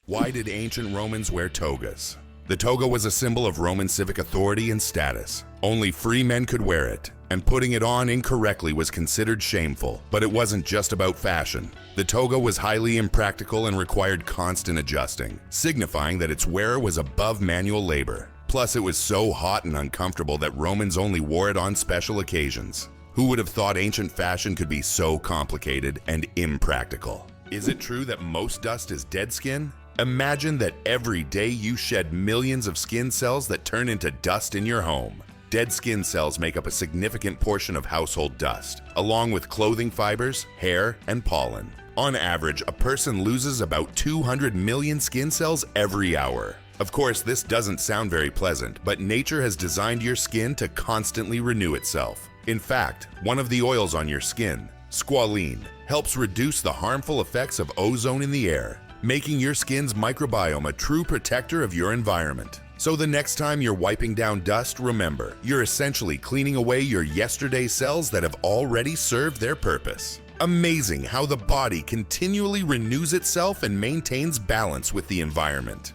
Why did ancient Romans wear togas? The toga was a symbol of Roman civic authority and status. Only free men could wear it, and putting it on incorrectly was considered shameful. But it wasn't just about fashion. The toga was highly impractical and required constant adjusting, signifying that its wearer was above manual labor. Plus, it was so hot and uncomfortable that Romans only wore it on special occasions. Who would have thought ancient fashion could be so complicated and impractical? Is it true that most dust is dead skin? Imagine that every day you shed millions of skin cells that turn into dust in your home. Dead skin cells make up a significant portion of household dust, along with clothing fibers, hair, and pollen. On average, a person loses about 200 million skin cells every hour. Of course, this doesn't sound very pleasant, but nature has designed your skin to constantly renew itself. In fact, one of the oils on your skin, squalene, helps reduce the harmful effects of ozone in the air, making your skin's microbiome a true protector of your environment. So the next time you're wiping down dust, remember, you're essentially cleaning away your yesterday cells that have already served their purpose. Amazing how the body continually renews itself and maintains balance with the environment.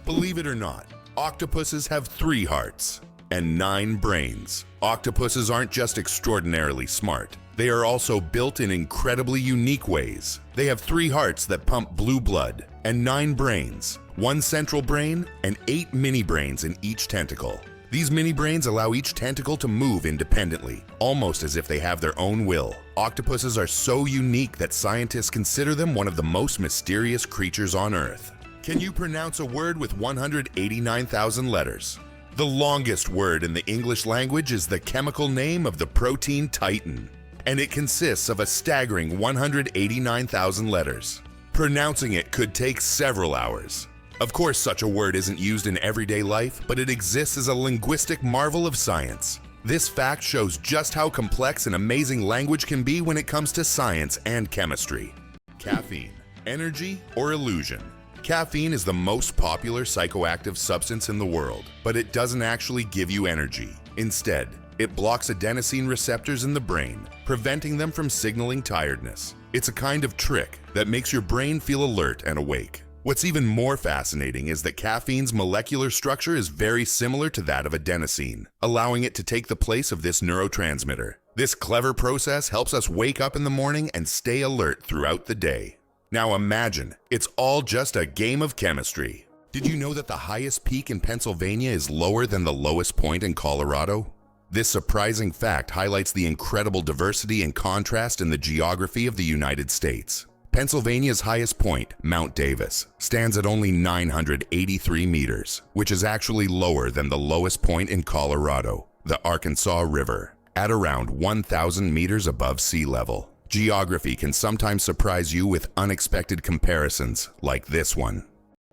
Believe it or not, octopuses have 3 hearts and 9 brains. Octopuses aren't just extraordinarily smart. They are also built in incredibly unique ways. They have 3 hearts that pump blue blood and 9 brains, 1 central brain and 8 mini brains in each tentacle. These mini brains allow each tentacle to move independently, almost as if they have their own will. Octopuses are so unique that scientists consider them one of the most mysterious creatures on Earth. Can you pronounce a word with 189,000 letters? The longest word in the English language is the chemical name of the protein titin, and it consists of a staggering 189,000 letters. Pronouncing it could take several hours. Of course, such a word isn't used in everyday life, but it exists as a linguistic marvel of science. This fact shows just how complex and amazing language can be when it comes to science and chemistry. Caffeine, energy or illusion? Caffeine is the most popular psychoactive substance in the world, but it doesn't actually give you energy. Instead, it blocks adenosine receptors in the brain, preventing them from signaling tiredness. It's a kind of trick that makes your brain feel alert and awake. What's even more fascinating is that caffeine's molecular structure is very similar to that of adenosine, allowing it to take the place of this neurotransmitter. This clever process helps us wake up in the morning and stay alert throughout the day. Now imagine, it's all just a game of chemistry. Did you know that the highest peak in Pennsylvania is lower than the lowest point in Colorado? This surprising fact highlights the incredible diversity and contrast in the geography of the United States. Pennsylvania's highest point, Mount Davis, stands at only 983 meters, which is actually lower than the lowest point in Colorado, the Arkansas River, at around 1,000 meters above sea level. Geography can sometimes surprise you with unexpected comparisons, like this one.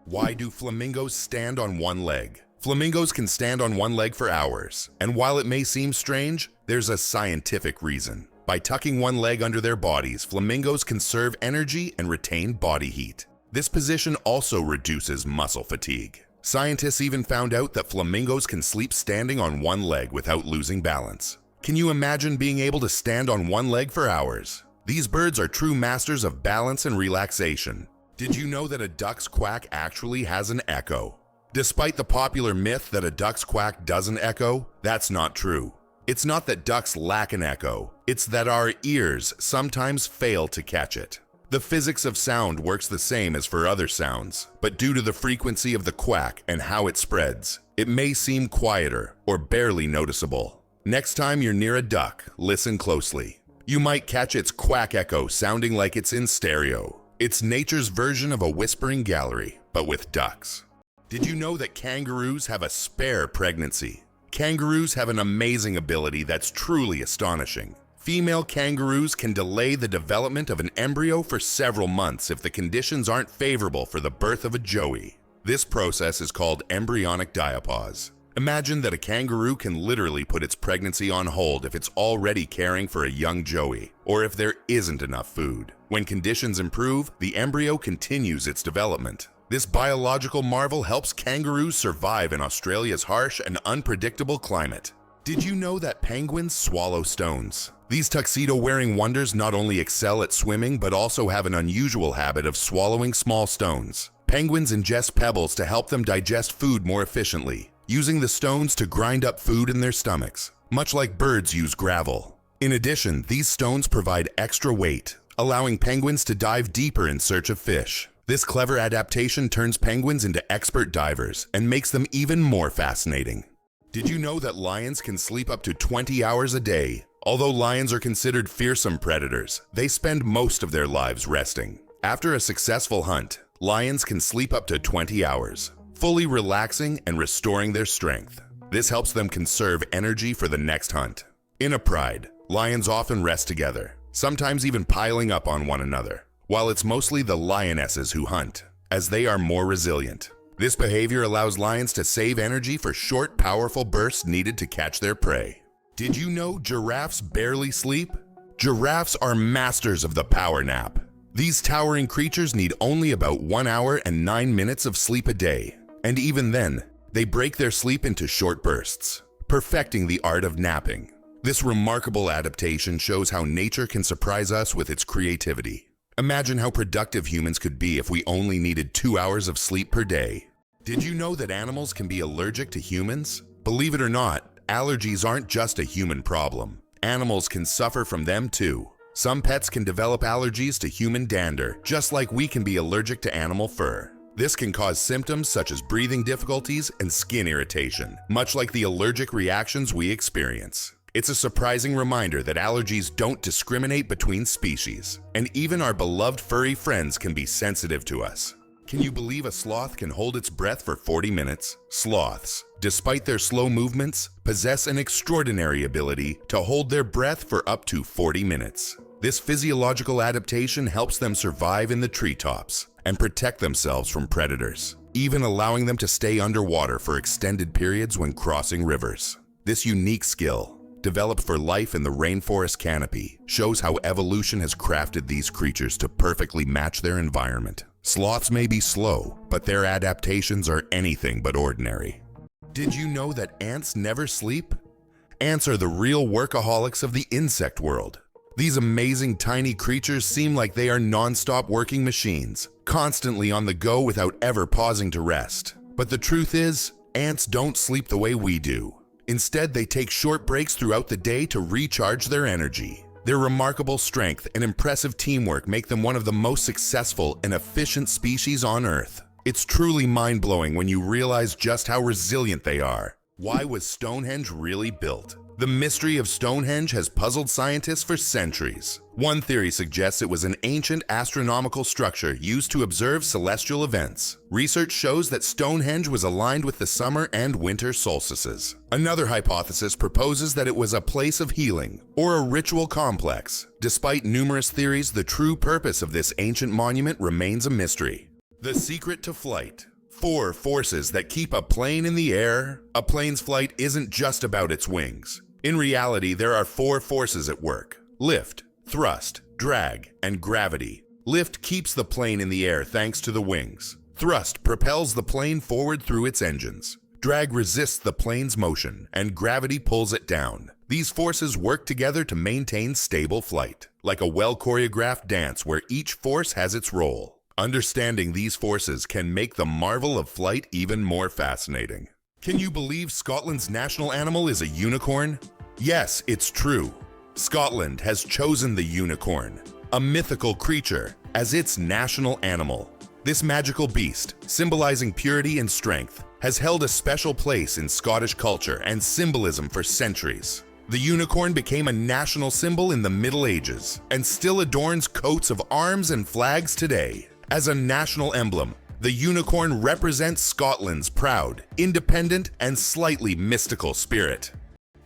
Why do flamingos stand on one leg? Flamingos can stand on one leg for hours, and while it may seem strange, there's a scientific reason. By tucking one leg under their bodies, flamingos conserve energy and retain body heat. This position also reduces muscle fatigue. Scientists even found out that flamingos can sleep standing on one leg without losing balance. Can you imagine being able to stand on one leg for hours? These birds are true masters of balance and relaxation. Did you know that a duck's quack actually has an echo? Despite the popular myth that a duck's quack doesn't echo, that's not true. It's not that ducks lack an echo, it's that our ears sometimes fail to catch it. The physics of sound works the same as for other sounds, but due to the frequency of the quack and how it spreads, it may seem quieter or barely noticeable. Next time you're near a duck, listen closely. You might catch its quack echo sounding like it's in stereo. It's nature's version of a whispering gallery, but with ducks. Did you know that kangaroos have a spare pregnancy? Kangaroos have an amazing ability that's truly astonishing. Female kangaroos can delay the development of an embryo for several months if the conditions aren't favorable for the birth of a joey. This process is called embryonic diapause. Imagine that a kangaroo can literally put its pregnancy on hold if it's already caring for a young joey, or if there isn't enough food. When conditions improve, the embryo continues its development. This biological marvel helps kangaroos survive in Australia's harsh and unpredictable climate. Did you know that penguins swallow stones? These tuxedo-wearing wonders not only excel at swimming but also have an unusual habit of swallowing small stones. Penguins ingest pebbles to help them digest food more efficiently, using the stones to grind up food in their stomachs, much like birds use gravel. In addition, these stones provide extra weight, allowing penguins to dive deeper in search of fish. This clever adaptation turns penguins into expert divers and makes them even more fascinating. Did you know that lions can sleep up to 20 hours a day? Although lions are considered fearsome predators, they spend most of their lives resting. After a successful hunt, lions can sleep up to 20 hours, fully relaxing and restoring their strength. This helps them conserve energy for the next hunt. In a pride, lions often rest together, sometimes even piling up on one another, while it's mostly the lionesses who hunt, as they are more resilient. This behavior allows lions to save energy for short, powerful bursts needed to catch their prey. Did you know giraffes barely sleep? Giraffes are masters of the power nap. These towering creatures need only about 1 hour and 9 minutes of sleep a day, and even then, they break their sleep into short bursts, perfecting the art of napping. This remarkable adaptation shows how nature can surprise us with its creativity. Imagine how productive humans could be if we only needed 2 hours of sleep per day. Did you know that animals can be allergic to humans? Believe it or not, allergies aren't just a human problem. Animals can suffer from them too. Some pets can develop allergies to human dander, just like we can be allergic to animal fur. This can cause symptoms such as breathing difficulties and skin irritation, much like the allergic reactions we experience. It's a surprising reminder that allergies don't discriminate between species, and even our beloved furry friends can be sensitive to us. Can you believe a sloth can hold its breath for 40 minutes? Sloths, despite their slow movements, possess an extraordinary ability to hold their breath for up to 40 minutes. This physiological adaptation helps them survive in the treetops and protect themselves from predators, even allowing them to stay underwater for extended periods when crossing rivers. This unique skill, developed for life in the rainforest canopy, shows how evolution has crafted these creatures to perfectly match their environment. Sloths may be slow, but their adaptations are anything but ordinary. Did you know that ants never sleep? Ants are the real workaholics of the insect world. These amazing tiny creatures seem like they are non-stop working machines, constantly on the go without ever pausing to rest. But the truth is, ants don't sleep the way we do. Instead, they take short breaks throughout the day to recharge their energy. Their remarkable strength and impressive teamwork make them one of the most successful and efficient species on Earth. It's truly mind-blowing when you realize just how resilient they are. Why was Stonehenge really built? The mystery of Stonehenge has puzzled scientists for centuries. One theory suggests it was an ancient astronomical structure used to observe celestial events. Research shows that Stonehenge was aligned with the summer and winter solstices. Another hypothesis proposes that it was a place of healing or a ritual complex. Despite numerous theories, the true purpose of this ancient monument remains a mystery. The secret to flight. 4 forces that keep a plane in the air. A plane's flight isn't just about its wings. In reality, there are 4 forces at work: lift, thrust, drag, and gravity. Lift keeps the plane in the air thanks to the wings. Thrust propels the plane forward through its engines. Drag resists the plane's motion, and gravity pulls it down. These forces work together to maintain stable flight, like a well-choreographed dance where each force has its role. Understanding these forces can make the marvel of flight even more fascinating. Can you believe Scotland's national animal is a unicorn? Yes, it's true. Scotland has chosen the unicorn, a mythical creature, as its national animal. This magical beast, symbolizing purity and strength, has held a special place in Scottish culture and symbolism for centuries. The unicorn became a national symbol in the Middle Ages and still adorns coats of arms and flags today. As a national emblem, the unicorn represents Scotland's proud, independent, and slightly mystical spirit.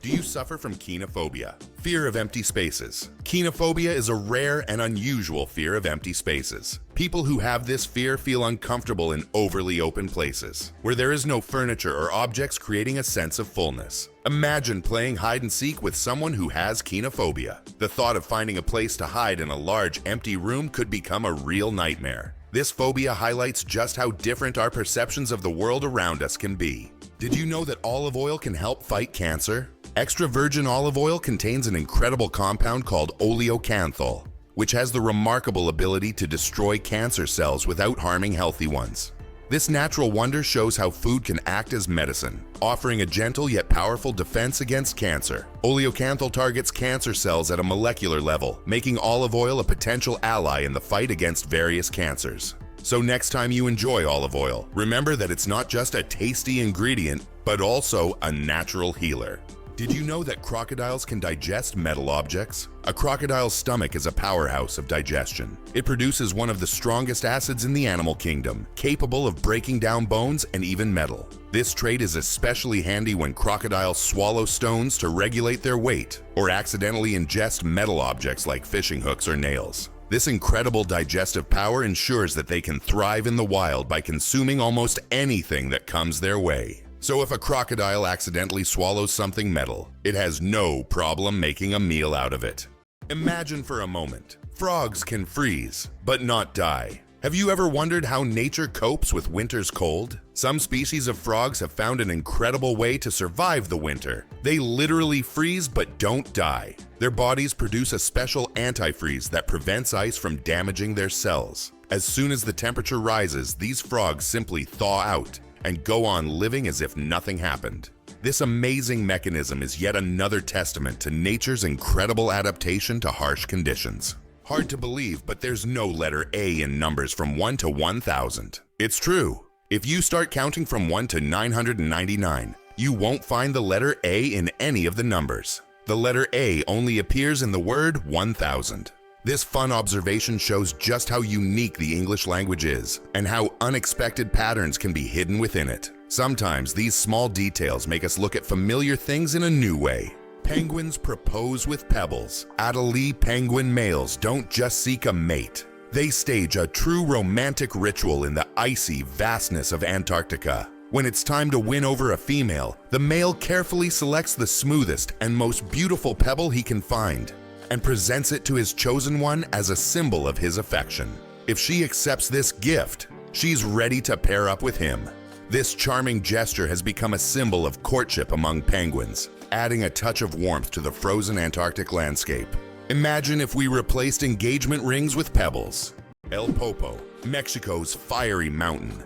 Do you suffer from kenophobia, fear of empty spaces? Kenophobia is a rare and unusual fear of empty spaces. People who have this fear feel uncomfortable in overly open places, where there is no furniture or objects, creating a sense of fullness. Imagine playing hide and seek with someone who has kenophobia. The thought of finding a place to hide in a large, empty room could become a real nightmare. This phobia highlights just how different our perceptions of the world around us can be. Did you know that olive oil can help fight cancer? Extra virgin olive oil contains an incredible compound called oleocanthal, which has the remarkable ability to destroy cancer cells without harming healthy ones. This natural wonder shows how food can act as medicine, offering a gentle yet powerful defense against cancer. Oleocanthal targets cancer cells at a molecular level, making olive oil a potential ally in the fight against various cancers. So next time you enjoy olive oil, remember that it's not just a tasty ingredient, but also a natural healer. Did you know that crocodiles can digest metal objects? A crocodile's stomach is a powerhouse of digestion. It produces one of the strongest acids in the animal kingdom, capable of breaking down bones and even metal. This trait is especially handy when crocodiles swallow stones to regulate their weight, or accidentally ingest metal objects like fishing hooks or nails. This incredible digestive power ensures that they can thrive in the wild by consuming almost anything that comes their way. So if a crocodile accidentally swallows something metal, it has no problem making a meal out of it. Imagine for a moment, frogs can freeze, but not die. Have you ever wondered how nature copes with winter's cold? Some species of frogs have found an incredible way to survive the winter. They literally freeze but don't die. Their bodies produce a special antifreeze that prevents ice from damaging their cells. As soon as the temperature rises, these frogs simply thaw out and go on living as if nothing happened. This amazing mechanism is yet another testament to nature's incredible adaptation to harsh conditions. Hard to believe, but there's no letter A in numbers from 1 to 1,000. It's true. If you start counting from 1 to 999, you won't find the letter A in any of the numbers. The letter A only appears in the word 1,000. This fun observation shows just how unique the English language is and how unexpected patterns can be hidden within it. Sometimes these small details make us look at familiar things in a new way. Penguins propose with pebbles. Adelie penguin males don't just seek a mate. They stage a true romantic ritual in the icy vastness of Antarctica. When it's time to win over a female, the male carefully selects the smoothest and most beautiful pebble he can find and presents it to his chosen one as a symbol of his affection. If she accepts this gift, she's ready to pair up with him. This charming gesture has become a symbol of courtship among penguins, adding a touch of warmth to the frozen Antarctic landscape. Imagine if we replaced engagement rings with pebbles. El Popo, Mexico's fiery mountain.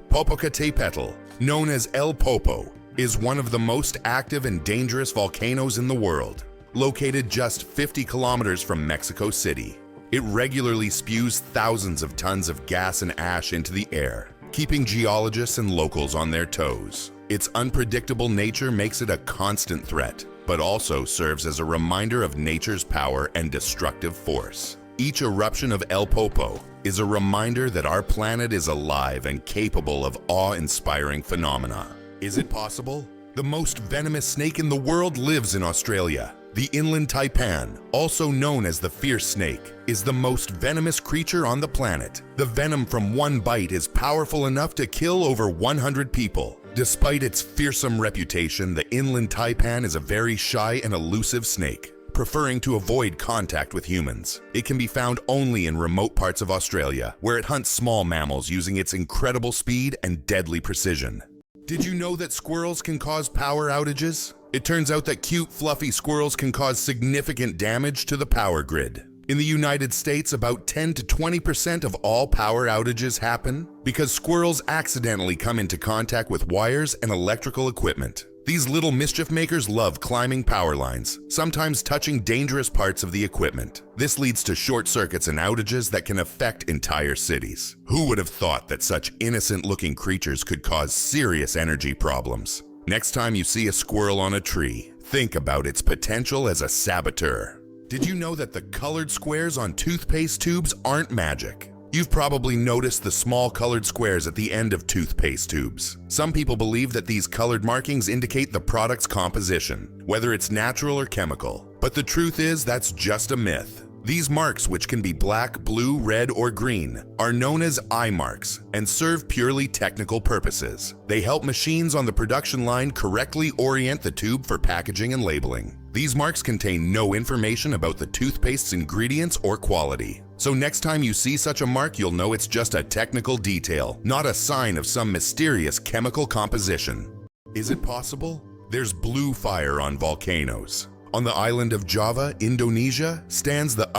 Popocatépetl, known as El Popo, is one of the most active and dangerous volcanoes in the world. Located just 50 kilometers from Mexico City, it regularly spews thousands of tons of gas and ash into the air, keeping geologists and locals on their toes. Its unpredictable nature makes it a constant threat, but also serves as a reminder of nature's power and destructive force. Each eruption of El Popo is a reminder that our planet is alive and capable of awe-inspiring phenomena. Is it possible? The most venomous snake in the world lives in Australia. The inland taipan, also known as the fierce snake, is the most venomous creature on the planet. The venom from one bite is powerful enough to kill over 100 people. Despite its fearsome reputation, the inland taipan is a very shy and elusive snake, preferring to avoid contact with humans. It can be found only in remote parts of Australia, where it hunts small mammals using its incredible speed and deadly precision. Did you know that squirrels can cause power outages? It turns out that cute, fluffy squirrels can cause significant damage to the power grid. In the United States, about 10 to 20% of all power outages happen because squirrels accidentally come into contact with wires and electrical equipment. These little mischief makers love climbing power lines, sometimes touching dangerous parts of the equipment. This leads to short circuits and outages that can affect entire cities. Who would have thought that such innocent-looking creatures could cause serious energy problems? Next time you see a squirrel on a tree, think about its potential as a saboteur. Did you know that the colored squares on toothpaste tubes aren't magic? You've probably noticed the small colored squares at the end of toothpaste tubes. Some people believe that these colored markings indicate the product's composition, whether it's natural or chemical. But the truth is that's just a myth. These marks, which can be black, blue, red, or green, are known as eye marks and serve purely technical purposes. They help machines on the production line correctly orient the tube for packaging and labeling. These marks contain no information about the toothpaste's ingredients or quality. So next time you see such a mark, you'll know it's just a technical detail, not a sign of some mysterious chemical composition. Is it possible? There's blue fire on volcanoes. On the island of Java, Indonesia, stands the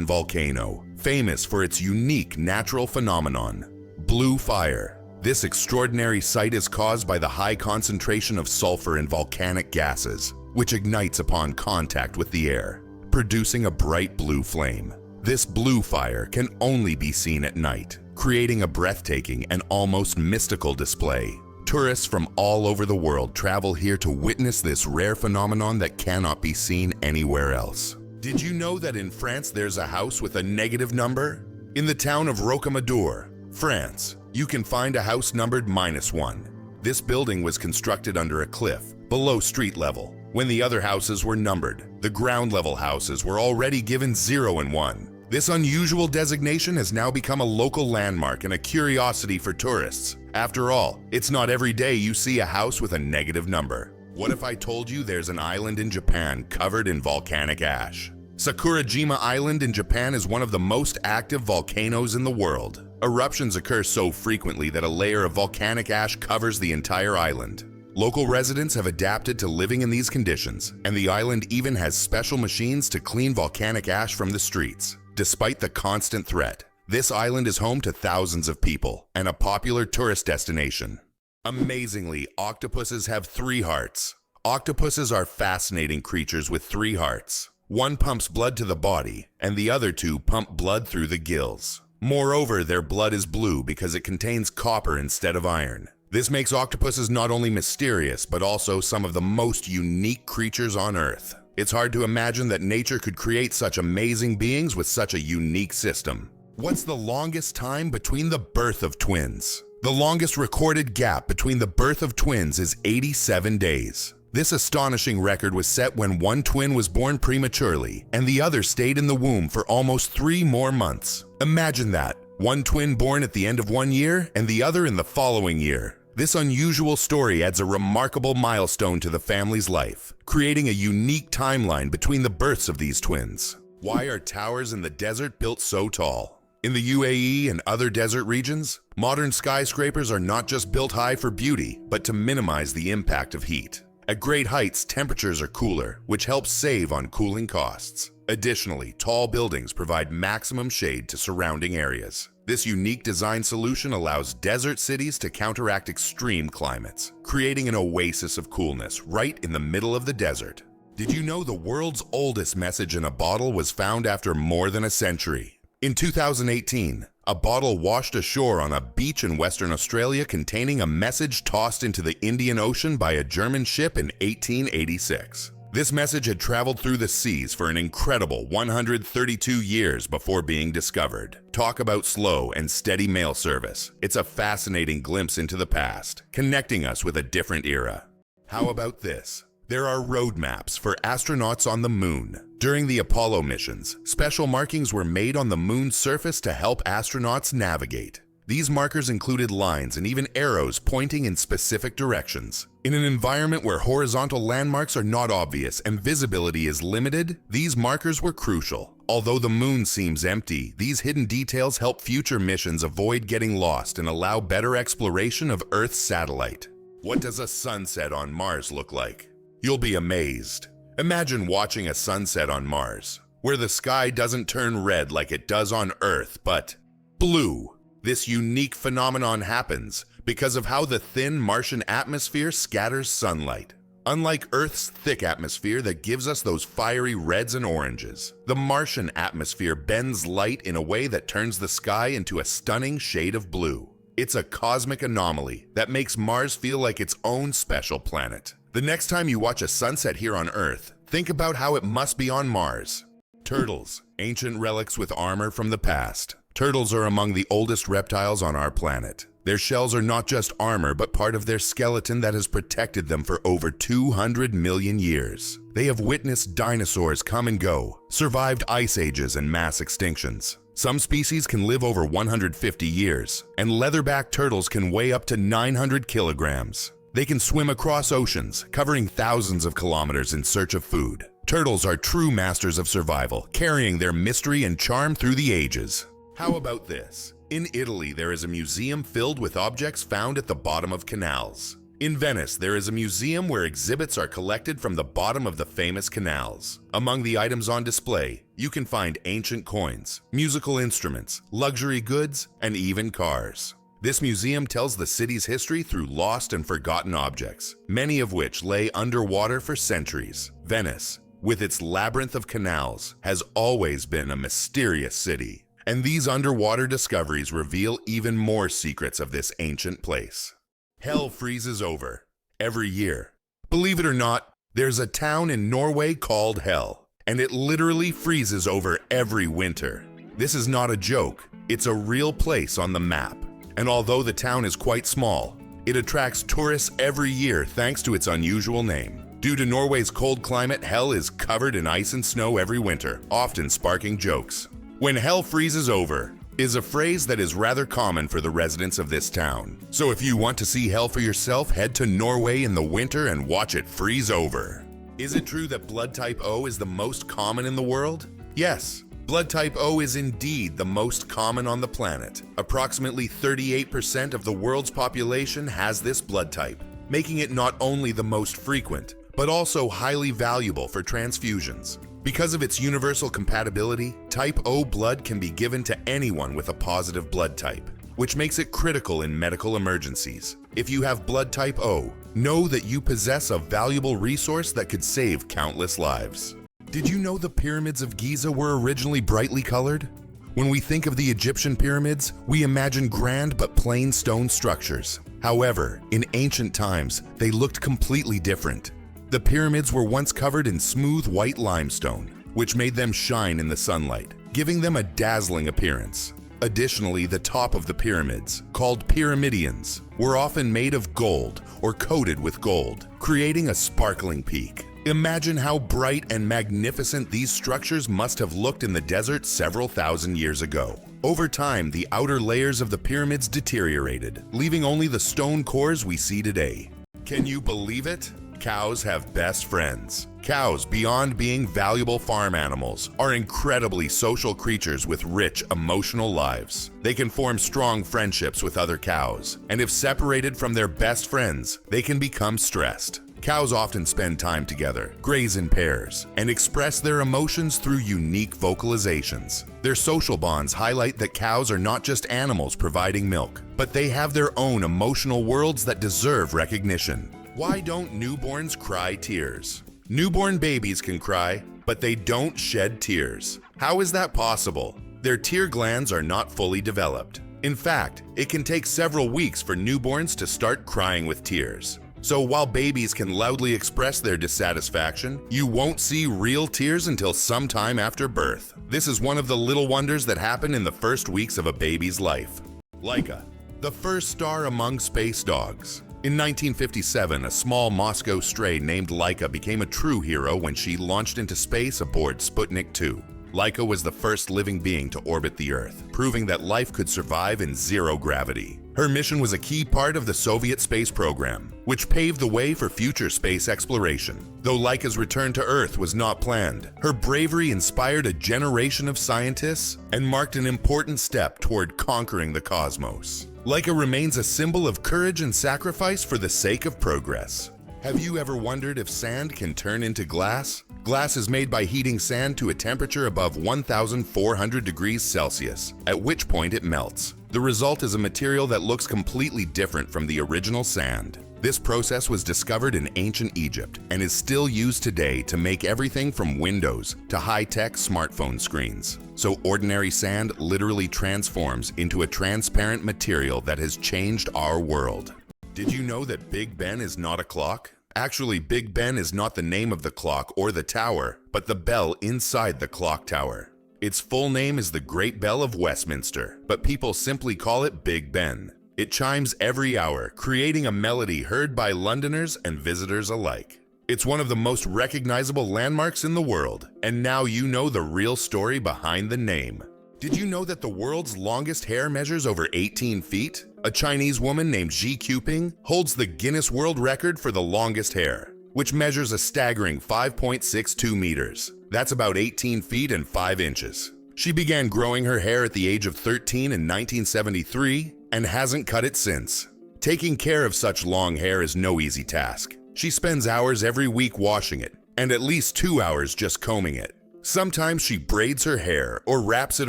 volcano, famous for its unique natural phenomenon, blue fire. This extraordinary sight is caused by the high concentration of sulfur in volcanic gases, which ignites upon contact with the air, producing a bright blue flame. This blue fire can only be seen at night, creating a breathtaking and almost mystical display. Tourists from all over the world travel here to witness this rare phenomenon that cannot be seen anywhere else. Did you know that in France there's a house with a negative number? In the town of Rocamadour, France, you can find a house numbered -1. This building was constructed under a cliff, below street level. When the other houses were numbered, the ground level houses were already given 0 and 1. This unusual designation has now become a local landmark and a curiosity for tourists. After all, it's not every day you see a house with a negative number. What if I told you there's an island in Japan covered in volcanic ash? Sakurajima Island in Japan is one of the most active volcanoes in the world. Eruptions occur so frequently that a layer of volcanic ash covers the entire island. Local residents have adapted to living in these conditions, and the island even has special machines to clean volcanic ash from the streets. Despite the constant threat, this island is home to thousands of people and a popular tourist destination. Amazingly, octopuses have 3 hearts. Octopuses are fascinating creatures with 3 hearts. One pumps blood to the body, and the other 2 pump blood through the gills. Moreover, their blood is blue because it contains copper instead of iron. This makes octopuses not only mysterious, but also some of the most unique creatures on Earth. It's hard to imagine that nature could create such amazing beings with such a unique system. What's the longest time between the birth of twins? The longest recorded gap between the birth of twins is 87 days. This astonishing record was set when one twin was born prematurely and the other stayed in the womb for almost 3 more months. Imagine that, one twin born at the end of 1 year and the other in the following year. This unusual story adds a remarkable milestone to the family's life, creating a unique timeline between the births of these twins. Why are towers in the desert built so tall? In the UAE and other desert regions, modern skyscrapers are not just built high for beauty, but to minimize the impact of heat. At great heights, temperatures are cooler, which helps save on cooling costs. Additionally, tall buildings provide maximum shade to surrounding areas. This unique design solution allows desert cities to counteract extreme climates, creating an oasis of coolness right in the middle of the desert. Did you know the world's oldest message in a bottle was found after more than a century? In 2018, a bottle washed ashore on a beach in Western Australia containing a message tossed into the Indian Ocean by a German ship in 1886. This message had traveled through the seas for an incredible 132 years before being discovered. Talk about slow and steady mail service. It's a fascinating glimpse into the past, connecting us with a different era. How about this? There are road maps for astronauts on the moon. During the Apollo missions, special markings were made on the moon's surface to help astronauts navigate. These markers included lines and even arrows pointing in specific directions. In an environment where horizontal landmarks are not obvious and visibility is limited, these markers were crucial. Although the moon seems empty, these hidden details help future missions avoid getting lost and allow better exploration of Earth's satellite. What does a sunset on Mars look like? You'll be amazed. Imagine watching a sunset on Mars, where the sky doesn't turn red like it does on Earth, but blue. This unique phenomenon happens because of how the thin Martian atmosphere scatters sunlight. Unlike Earth's thick atmosphere that gives us those fiery reds and oranges, the Martian atmosphere bends light in a way that turns the sky into a stunning shade of blue. It's a cosmic anomaly that makes Mars feel like its own special planet. The next time you watch a sunset here on Earth, think about how it must be on Mars. Turtles, ancient relics with armor from the past. Turtles are among the oldest reptiles on our planet. Their shells are not just armor, but part of their skeleton that has protected them for over 200 million years. They have witnessed dinosaurs come and go, survived ice ages and mass extinctions. Some species can live over 150 years, and leatherback turtles can weigh up to 900 kilograms. They can swim across oceans, covering thousands of kilometers in search of food. Turtles are true masters of survival, carrying their mystery and charm through the ages. How about this? In Italy, there is a museum filled with objects found at the bottom of canals. In Venice, there is a museum where exhibits are collected from the bottom of the famous canals. Among the items on display, you can find ancient coins, musical instruments, luxury goods, and even cars. This museum tells the city's history through lost and forgotten objects, many of which lay underwater for centuries. Venice, with its labyrinth of canals, has always been a mysterious city. And these underwater discoveries reveal even more secrets of this ancient place. Hell freezes over every year. Believe it or not, there's a town in Norway called Hell, and it literally freezes over every winter. This is not a joke, it's a real place on the map. And although the town is quite small, it attracts tourists every year thanks to its unusual name. Due to Norway's cold climate, Hell is covered in ice and snow every winter, often sparking jokes. When hell freezes over is a phrase that is rather common for the residents of this town. So if you want to see hell for yourself, head to Norway in the winter and watch it freeze over. Is it true that blood type O is the most common in the world? Yes, blood type O is indeed the most common on the planet. Approximately 38% of the world's population has this blood type, making it not only the most frequent, but also highly valuable for transfusions. Because of its universal compatibility, type O blood can be given to anyone with a positive blood type, which makes it critical in medical emergencies. If you have blood type O, know that you possess a valuable resource that could save countless lives. Did you know the pyramids of Giza were originally brightly colored? When we think of the Egyptian pyramids, we imagine grand but plain stone structures. However, in ancient times, they looked completely different. The pyramids were once covered in smooth white limestone, which made them shine in the sunlight, giving them a dazzling appearance. Additionally, the top of the pyramids, called pyramidions, were often made of gold or coated with gold, creating a sparkling peak. Imagine how bright and magnificent these structures must have looked in the desert several thousand years ago. Over time, the outer layers of the pyramids deteriorated, leaving only the stone cores we see today. Can you believe it? Cows have best friends. Cows, beyond being valuable farm animals, are incredibly social creatures with rich emotional lives. They can form strong friendships with other cows, and if separated from their best friends, they can become stressed. Cows often spend time together, graze in pairs, and express their emotions through unique vocalizations. Their social bonds highlight that cows are not just animals providing milk, but they have their own emotional worlds that deserve recognition. Why don't newborns cry tears? Newborn babies can cry, but they don't shed tears. How is that possible? Their tear glands are not fully developed. In fact, it can take several weeks for newborns to start crying with tears. So while babies can loudly express their dissatisfaction, you won't see real tears until sometime after birth. This is one of the little wonders that happen in the first weeks of a baby's life. Laika, the first star among space dogs. In 1957, a small Moscow stray named Laika became a true hero when she launched into space aboard Sputnik 2. Laika was the first living being to orbit the Earth, proving that life could survive in zero gravity. Her mission was a key part of the Soviet space program, which paved the way for future space exploration. Though Laika's return to Earth was not planned, her bravery inspired a generation of scientists and marked an important step toward conquering the cosmos. Laika remains a symbol of courage and sacrifice for the sake of progress. Have you ever wondered if sand can turn into glass? Glass is made by heating sand to a temperature above 1,400 degrees Celsius, at which point it melts. The result is a material that looks completely different from the original sand. This process was discovered in ancient Egypt and is still used today to make everything from windows to high-tech smartphone screens. So ordinary sand literally transforms into a transparent material that has changed our world. Did you know that Big Ben is not a clock? Actually, Big Ben is not the name of the clock or the tower, but the bell inside the clock tower. Its full name is the Great Bell of Westminster, but people simply call it Big Ben. It chimes every hour, creating a melody heard by Londoners and visitors alike. It's one of the most recognizable landmarks in the world, and now you know the real story behind the name. Did you know that the world's longest hair measures over 18 feet? A Chinese woman named Xi Jinping holds the Guinness World Record for the longest hair, which measures a staggering 5.62 meters. That's about 18 feet and 5 inches. She began growing her hair at the age of 13 in 1973 and hasn't cut it since. Taking care of such long hair is no easy task. She spends hours every week washing it, and at least 2 hours just combing it. Sometimes she braids her hair or wraps it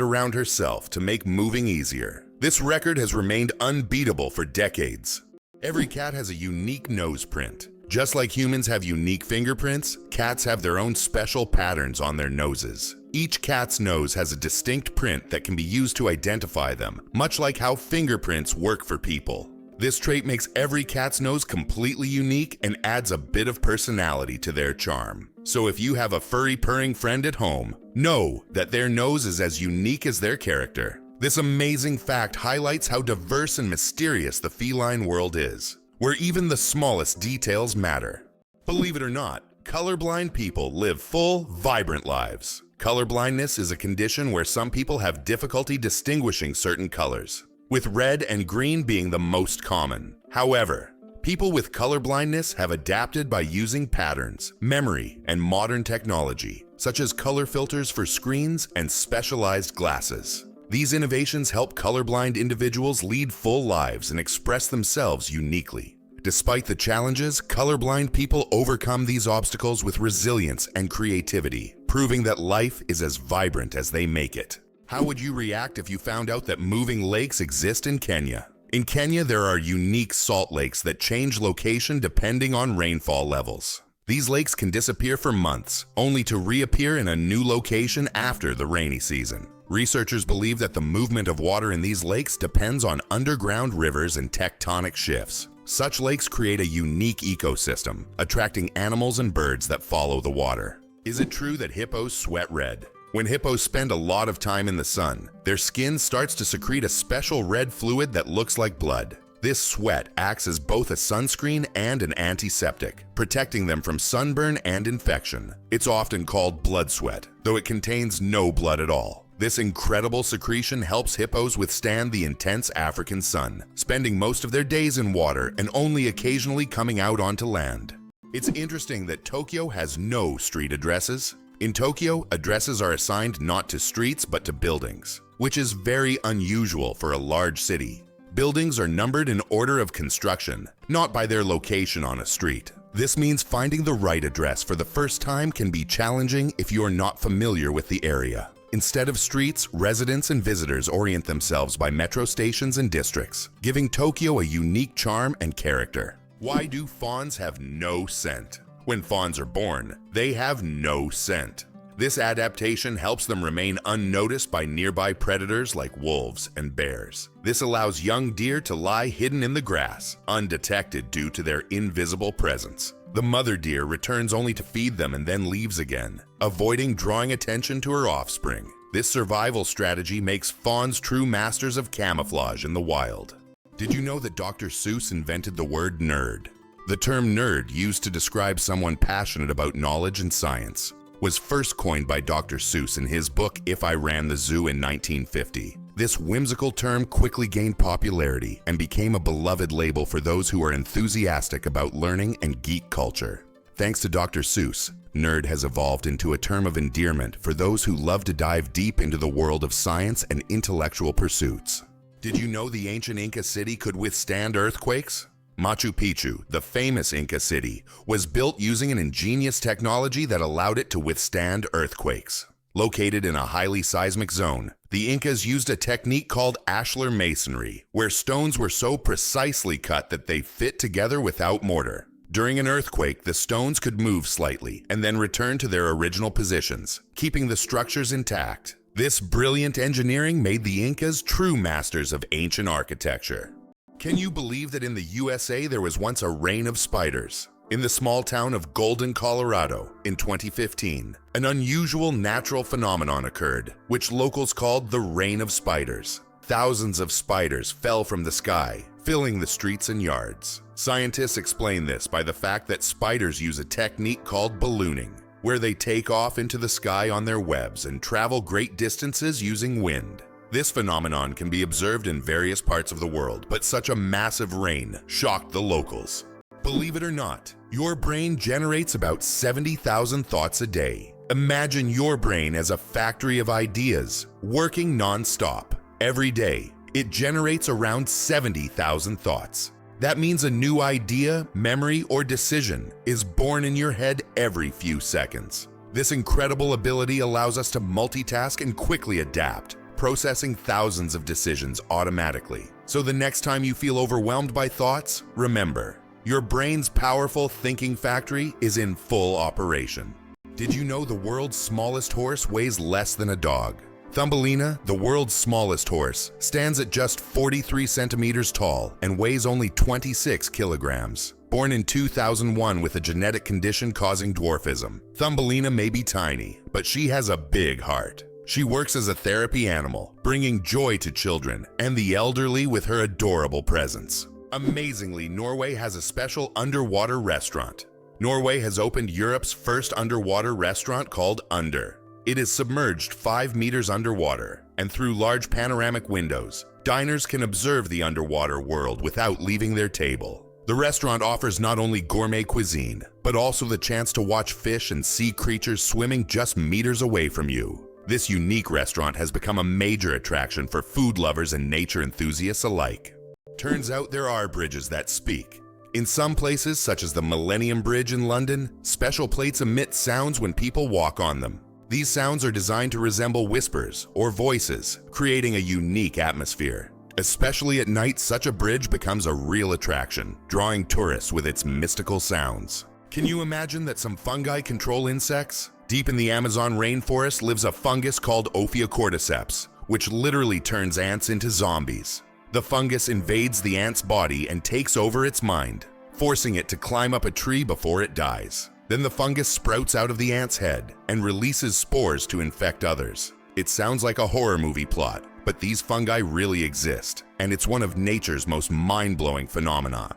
around herself to make moving easier. This record has remained unbeatable for decades. Every cat has a unique nose print. Just like humans have unique fingerprints, cats have their own special patterns on their noses. Each cat's nose has a distinct print that can be used to identify them, much like how fingerprints work for people. This trait makes every cat's nose completely unique and adds a bit of personality to their charm. So if you have a furry purring friend at home, know that their nose is as unique as their character. This amazing fact highlights how diverse and mysterious the feline world is, where even the smallest details matter. Believe it or not, colorblind people live full, vibrant lives. Colorblindness is a condition where some people have difficulty distinguishing certain colors, with red and green being the most common. However, people with colorblindness have adapted by using patterns, memory, and modern technology, such as color filters for screens and specialized glasses. These innovations help colorblind individuals lead full lives and express themselves uniquely. Despite the challenges, colorblind people overcome these obstacles with resilience and creativity, proving that life is as vibrant as they make it. How would you react if you found out that moving lakes exist in Kenya? In Kenya, there are unique salt lakes that change location depending on rainfall levels. These lakes can disappear for months, only to reappear in a new location after the rainy season. Researchers believe that the movement of water in these lakes depends on underground rivers and tectonic shifts. Such lakes create a unique ecosystem, attracting animals and birds that follow the water. Is it true that hippos sweat red? When hippos spend a lot of time in the sun, their skin starts to secrete a special red fluid that looks like blood. This sweat acts as both a sunscreen and an antiseptic, protecting them from sunburn and infection. It's often called blood sweat, though it contains no blood at all. This incredible secretion helps hippos withstand the intense African sun, spending most of their days in water and only occasionally coming out onto land. It's interesting that Tokyo has no street addresses. In Tokyo, addresses are assigned not to streets but to buildings, which is very unusual for a large city. Buildings are numbered in order of construction, not by their location on a street. This means finding the right address for the first time can be challenging if you are not familiar with the area. Instead of streets, residents and visitors orient themselves by metro stations and districts, giving Tokyo a unique charm and character. Why do fawns have no scent? When fawns are born, they have no scent. This adaptation helps them remain unnoticed by nearby predators like wolves and bears. This allows young deer to lie hidden in the grass, undetected due to their invisible presence. The mother deer returns only to feed them and then leaves again, avoiding drawing attention to her offspring. This survival strategy makes fawns true masters of camouflage in the wild. Did you know that Dr. Seuss invented the word nerd? The term nerd, used to describe someone passionate about knowledge and science, was first coined by Dr. Seuss in his book If I Ran the Zoo in 1950. This whimsical term quickly gained popularity and became a beloved label for those who are enthusiastic about learning and geek culture. Thanks to Dr. Seuss, nerd has evolved into a term of endearment for those who love to dive deep into the world of science and intellectual pursuits. Did you know the ancient Inca city could withstand earthquakes? Machu Picchu, the famous Inca city, was built using an ingenious technology that allowed it to withstand earthquakes. Located in a highly seismic zone, the Incas used a technique called ashlar masonry, where stones were so precisely cut that they fit together without mortar. During an earthquake, the stones could move slightly and then return to their original positions, keeping the structures intact. This brilliant engineering made the Incas true masters of ancient architecture. Can you believe that in the USA there was once a reign of spiders? In the small town of Golden, Colorado, in 2015, an unusual natural phenomenon occurred, which locals called the Reign of Spiders. Thousands of spiders fell from the sky, filling the streets and yards. Scientists explain this by the fact that spiders use a technique called ballooning, where they take off into the sky on their webs and travel great distances using wind. This phenomenon can be observed in various parts of the world, but such a massive rain shocked the locals. Believe it or not, your brain generates about 70,000 thoughts a day. Imagine your brain as a factory of ideas, working non-stop. Every day, it generates around 70,000 thoughts. That means a new idea, memory, or decision is born in your head every few seconds. This incredible ability allows us to multitask and quickly adapt, processing thousands of decisions automatically. So the next time you feel overwhelmed by thoughts, remember, your brain's powerful thinking factory is in full operation. Did you know the world's smallest horse weighs less than a dog? Thumbelina, the world's smallest horse, stands at just 43 centimeters tall and weighs only 26 kilograms. Born in 2001 with a genetic condition causing dwarfism, Thumbelina may be tiny, but she has a big heart. She works as a therapy animal, bringing joy to children and the elderly with her adorable presence. Amazingly, Norway has a special underwater restaurant. Norway has opened Europe's first underwater restaurant called Under. It is submerged 5 meters underwater, and through large panoramic windows, diners can observe the underwater world without leaving their table. The restaurant offers not only gourmet cuisine, but also the chance to watch fish and sea creatures swimming just meters away from you. This unique restaurant has become a major attraction for food lovers and nature enthusiasts alike. Turns out there are bridges that speak. In some places, such as the Millennium Bridge in London, special plates emit sounds when people walk on them. These sounds are designed to resemble whispers or voices, creating a unique atmosphere. Especially at night, such a bridge becomes a real attraction, drawing tourists with its mystical sounds. Can you imagine that some fungi control insects? Deep in the Amazon rainforest lives a fungus called Ophiocordyceps, which literally turns ants into zombies. The fungus invades the ant's body and takes over its mind, forcing it to climb up a tree before it dies. Then the fungus sprouts out of the ant's head and releases spores to infect others. It sounds like a horror movie plot, but these fungi really exist, and it's one of nature's most mind-blowing phenomena.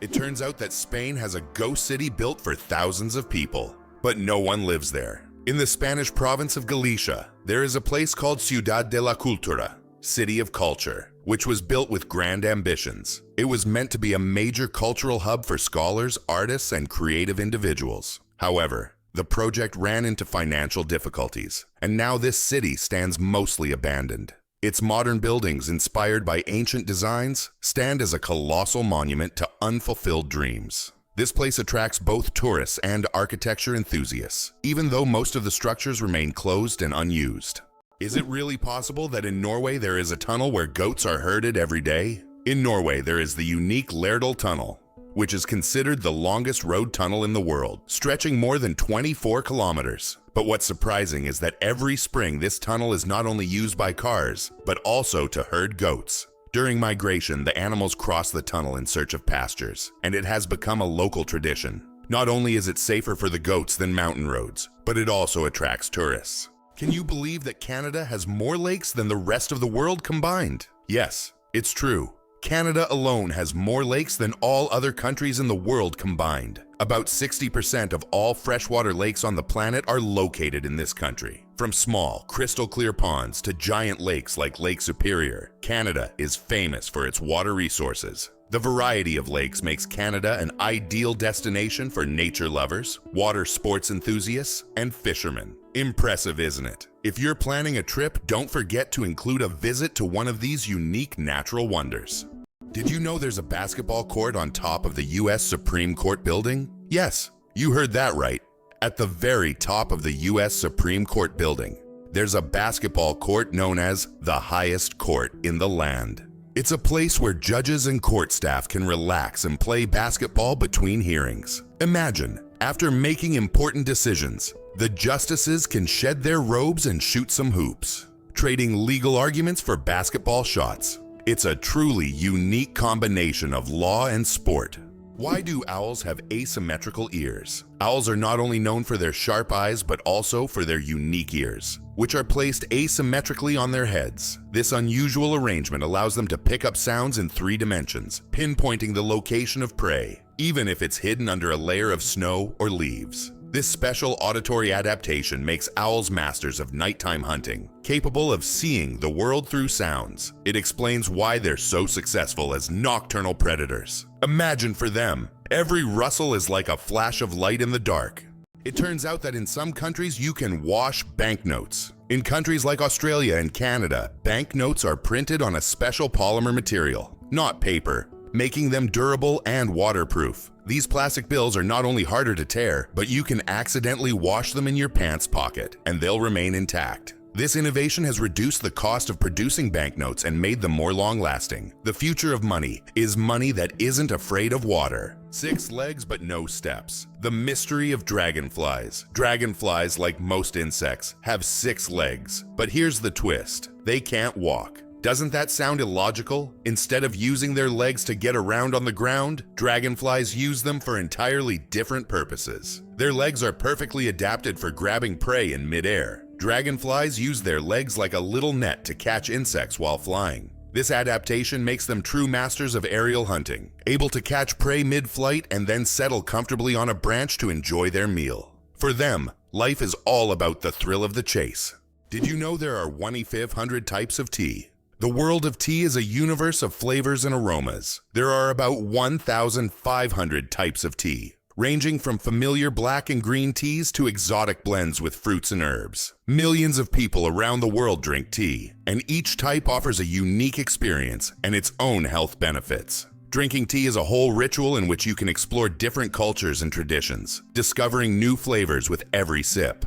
It turns out that Spain has a ghost city built for thousands of people, but no one lives there. In the Spanish province of Galicia, there is a place called Ciudad de la Cultura, City of Culture, which was built with grand ambitions. It was meant to be a major cultural hub for scholars, artists, and creative individuals. However, the project ran into financial difficulties, and now this city stands mostly abandoned. Its modern buildings, inspired by ancient designs, stand as a colossal monument to unfulfilled dreams. This place attracts both tourists and architecture enthusiasts, even though most of the structures remain closed and unused. Is it really possible that in Norway there is a tunnel where goats are herded every day? In Norway there is the unique Lærdal Tunnel, which is considered the longest road tunnel in the world, stretching more than 24 kilometers. But what's surprising is that every spring this tunnel is not only used by cars, but also to herd goats. During migration, the animals cross the tunnel in search of pastures, and it has become a local tradition. Not only is it safer for the goats than mountain roads, but it also attracts tourists. Can you believe that Canada has more lakes than the rest of the world combined? Yes, it's true. Canada alone has more lakes than all other countries in the world combined. About 60% of all freshwater lakes on the planet are located in this country. From small, crystal-clear ponds to giant lakes like Lake Superior, Canada is famous for its water resources. The variety of lakes makes Canada an ideal destination for nature lovers, water sports enthusiasts, and fishermen. Impressive, isn't it? If you're planning a trip, don't forget to include a visit to one of these unique natural wonders. Did you know there's a basketball court on top of the US Supreme Court building? Yes, you heard that right. At the very top of the US Supreme Court building, there's a basketball court known as the highest court in the land. It's a place where judges and court staff can relax and play basketball between hearings. Imagine, after making important decisions, the justices can shed their robes and shoot some hoops, trading legal arguments for basketball shots. It's a truly unique combination of law and sport. Why do owls have asymmetrical ears? Owls are not only known for their sharp eyes, but also for their unique ears, which are placed asymmetrically on their heads. This unusual arrangement allows them to pick up sounds in 3 dimensions, pinpointing the location of prey, even if it's hidden under a layer of snow or leaves. This special auditory adaptation makes owls masters of nighttime hunting, capable of seeing the world through sounds. It explains why they're so successful as nocturnal predators. Imagine for them, every rustle is like a flash of light in the dark. It turns out that in some countries you can wash banknotes. In countries like Australia and Canada, banknotes are printed on a special polymer material, not paper, making them durable and waterproof. These plastic bills are not only harder to tear, but you can accidentally wash them in your pants pocket, and they'll remain intact. This innovation has reduced the cost of producing banknotes and made them more long-lasting. The future of money is money that isn't afraid of water. 6 legs but no steps. The mystery of dragonflies. Dragonflies, like most insects, have 6 legs. But here's the twist. They can't walk. Doesn't that sound illogical? Instead of using their legs to get around on the ground, dragonflies use them for entirely different purposes. Their legs are perfectly adapted for grabbing prey in midair. Dragonflies use their legs like a little net to catch insects while flying. This adaptation makes them true masters of aerial hunting, able to catch prey mid-flight and then settle comfortably on a branch to enjoy their meal. For them, life is all about the thrill of the chase. Did you know there are 1,500 types of tea? The world of tea is a universe of flavors and aromas. There are about 1,500 types of tea, ranging from familiar black and green teas to exotic blends with fruits and herbs. Millions of people around the world drink tea, and each type offers a unique experience and its own health benefits. Drinking tea is a whole ritual in which you can explore different cultures and traditions, discovering new flavors with every sip.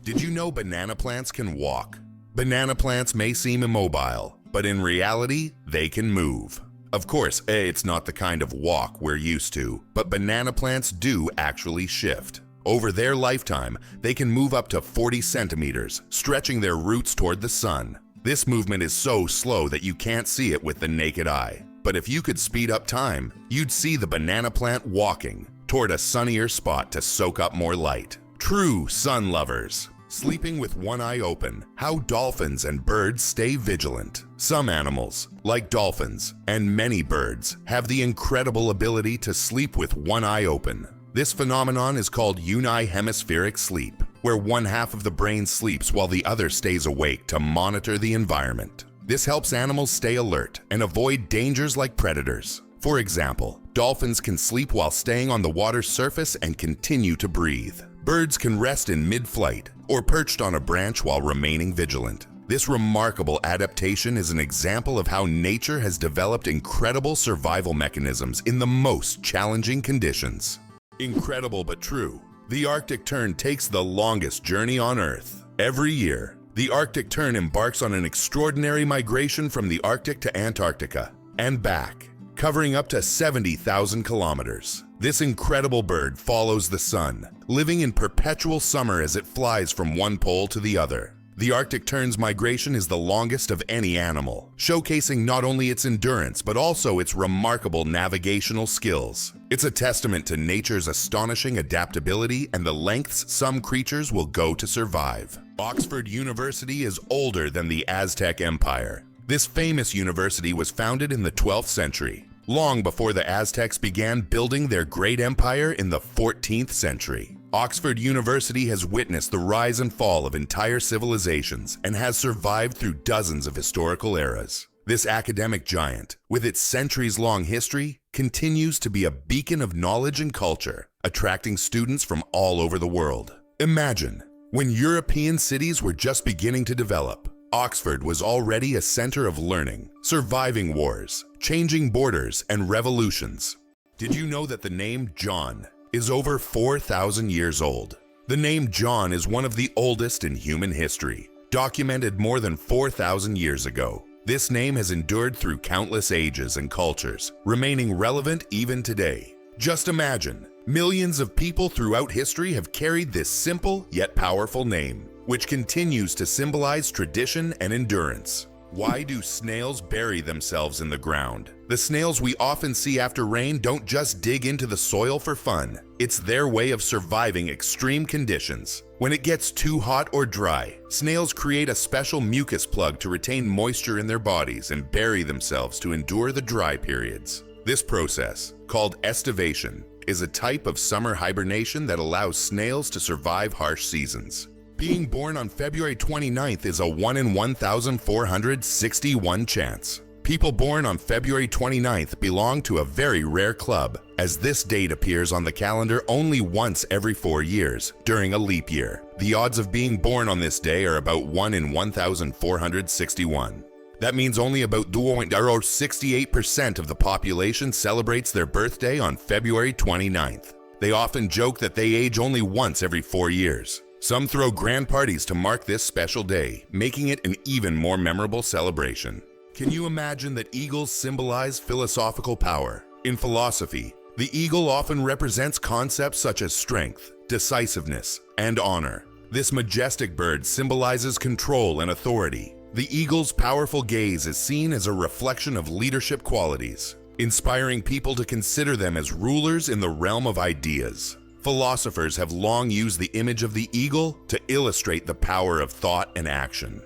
Did you know banana plants can walk? Banana plants may seem immobile, but in reality, they can move. Of course, it's not the kind of walk we're used to, but banana plants do actually shift. Over their lifetime, they can move up to 40 centimeters, stretching their roots toward the sun. This movement is so slow that you can't see it with the naked eye. But if you could speed up time, you'd see the banana plant walking toward a sunnier spot to soak up more light. True sun lovers. Sleeping with one eye open, how dolphins and birds stay vigilant. Some animals, like dolphins and many birds, have the incredible ability to sleep with one eye open. This phenomenon is called unihemispheric sleep, where one half of the brain sleeps while the other stays awake to monitor the environment. This helps animals stay alert and avoid dangers like predators. For example, dolphins can sleep while staying on the water's surface and continue to breathe. Birds can rest in mid-flight or perched on a branch while remaining vigilant. This remarkable adaptation is an example of how nature has developed incredible survival mechanisms in the most challenging conditions. Incredible but true. The Arctic tern takes the longest journey on Earth. Every year, the Arctic tern embarks on an extraordinary migration from the Arctic to Antarctica and back, covering up to 70,000 kilometers. This incredible bird follows the sun, living in perpetual summer as it flies from one pole to the other. The Arctic tern's migration is the longest of any animal, showcasing not only its endurance but also its remarkable navigational skills. It's a testament to nature's astonishing adaptability and the lengths some creatures will go to survive. Oxford University is older than the Aztec Empire. This famous university was founded in the 12th century, long before the Aztecs began building their great empire in the 14th century. Oxford University has witnessed the rise and fall of entire civilizations and has survived through dozens of historical eras. This academic giant, with its centuries-long history, continues to be a beacon of knowledge and culture, attracting students from all over the world. Imagine, when European cities were just beginning to develop, Oxford was already a center of learning, surviving wars, changing borders, and revolutions. Did you know that the name John is over 4,000 years old? The name John is one of the oldest in human history, documented more than 4,000 years ago. This name has endured through countless ages and cultures, remaining relevant even today. Just imagine, millions of people throughout history have carried this simple yet powerful name, which continues to symbolize tradition and endurance. Why do snails bury themselves in the ground? The snails we often see after rain don't just dig into the soil for fun. It's their way of surviving extreme conditions. When it gets too hot or dry, snails create a special mucus plug to retain moisture in their bodies and bury themselves to endure the dry periods. This process, called estivation, is a type of summer hibernation that allows snails to survive harsh seasons. Being born on February 29th is a 1 in 1,461 chance. People born on February 29th belong to a very rare club, as this date appears on the calendar only once every 4 years, during a leap year. The odds of being born on this day are about 1 in 1,461. That means only about 68% of the population celebrates their birthday on February 29th. They often joke that they age only once every 4 years. Some throw grand parties to mark this special day, making it an even more memorable celebration. Can you imagine that eagles symbolize philosophical power? In philosophy, the eagle often represents concepts such as strength, decisiveness, and honor. This majestic bird symbolizes control and authority. The eagle's powerful gaze is seen as a reflection of leadership qualities, inspiring people to consider them as rulers in the realm of ideas. Philosophers have long used the image of the eagle to illustrate the power of thought and action.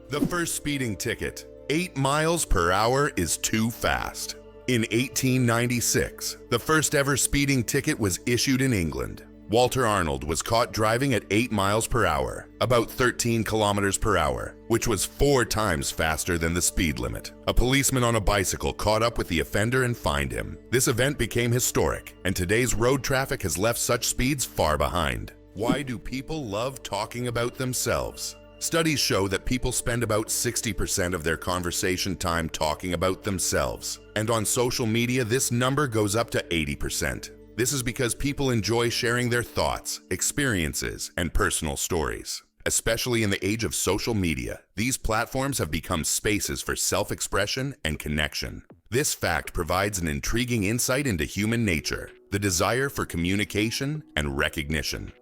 The first speeding ticket, 8 miles per hour is too fast. In 1896, the first ever speeding ticket was issued in England. Walter Arnold was caught driving at 8 miles per hour, about 13 kilometers per hour, which was 4 times faster than the speed limit. A policeman on a bicycle caught up with the offender and fined him. This event became historic, and today's road traffic has left such speeds far behind. Why do people love talking about themselves? Studies show that people spend about 60% of their conversation time talking about themselves, and on social media this number goes up to 80%. This is because people enjoy sharing their thoughts, experiences, and personal stories. Especially in the age of social media, these platforms have become spaces for self-expression and connection. This fact provides an intriguing insight into human nature, the desire for communication and recognition.